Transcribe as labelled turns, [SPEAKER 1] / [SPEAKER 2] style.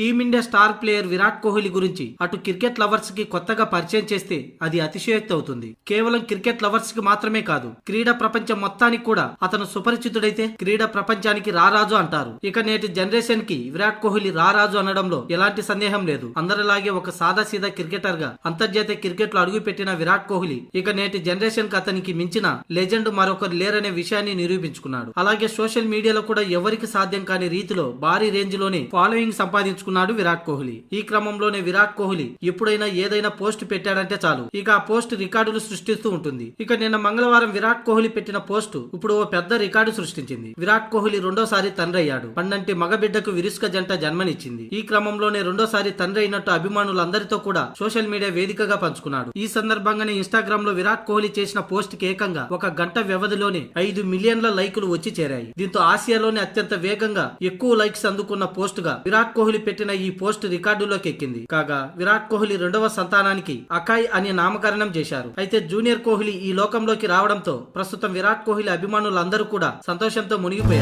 [SPEAKER 1] Team India star player Virat Kohli గురించి అటు cricket lovers కి కొత్తగా పరిచయం చేస్తే అది అతిశయోక్తి అవుతుంది. కేవలం క్రికెట్ లవర్స్ కి మాత్రమే కాదు, క్రీడా ప్రపంచం మొత్తానికి కూడా అతను సుపరిచితుడైతే క్రీడా ప్రపంచానికి రారాజు అంటారు. ఇక నేటి జనరేషన్ కి విరాట్ కోహ్లీ రారాజు అనడంలో ఎలాంటి సందేహం లేదు. అందరిలాగే ఒక సాదాసీదా క్రికెటర్ గా అంతర్జాతీయ క్రికెట్ లో అడుగుపెట్టిన విరాట్ కోహ్లీ ఇక నేటి జనరేషన్ కి అతనికి మించిన లెజెండ్ మరొకరు లేరనే విషయాన్ని నిరూపించుకున్నాడు. అలాగే సోషల్ మీడియాలో కూడా ఎవరికి సాధ్యం కాని రీతిలో భారీ రేంజ్ లోనే ఫాలోయింగ్ సంపాదించుకున్నాడు విరాట్ కోహ్లీ. ఈ క్రమంలోనే విరాట్ కోహ్లీ ఎప్పుడైనా ఏదైనా పోస్ట్ పెట్టాడంటే చాలు ఇక ఆ పోస్ట్ రికార్డులు సృష్టిస్తూ ఉంటుంది. ఇక నిన్న మంగళవారం విరాట్ కోహ్లీ పెట్టిన పోస్ట్ ఇప్పుడు ఓ పెద్ద రికార్డు సృష్టించింది. విరాట్ కోహ్లీ రెండోసారి తండ్రి అయ్యాడు. పండంటి మగబిడ్డకు విరుస్క జంట జన్మనిచ్చింది. ఈ క్రమంలోనే రెండోసారి తండ్రి అయినట్టు అభిమానులందరితో కూడా సోషల్ మీడియా వేదికగా పంచుకున్నాడు. ఈ సందర్భంగానే ఇన్స్టాగ్రామ్ లో విరాట్ కోహ్లీ చేసిన పోస్ట్ కి ఏకంగా 1 గంట వ్యవధిలోనే 5 మిలియన్ల లైకులు వచ్చి చేరాయి. దీంతో ఆసియాలోనే అత్యంత వేగంగా ఎక్కువ లైక్స్ అందుకున్న పోస్ట్ గా విరాట్ కోహ్లీ పెట్టిన ఈ పోస్ట్ రికార్డులోకి ఎక్కింది. కాగా విరాట్ కోహ్లీ రెండవ సంతానానికి అకాయ్ అని నామకరణం చేశారు. అయితే జూనియర్ కోహ్లీ ఈ లోకంలోకి రావడంతో ప్రస్తుతం విరాట్ కోహ్లీ అభిమానులందరూ కూడా సంతోషంతో మునిగిపోయారు.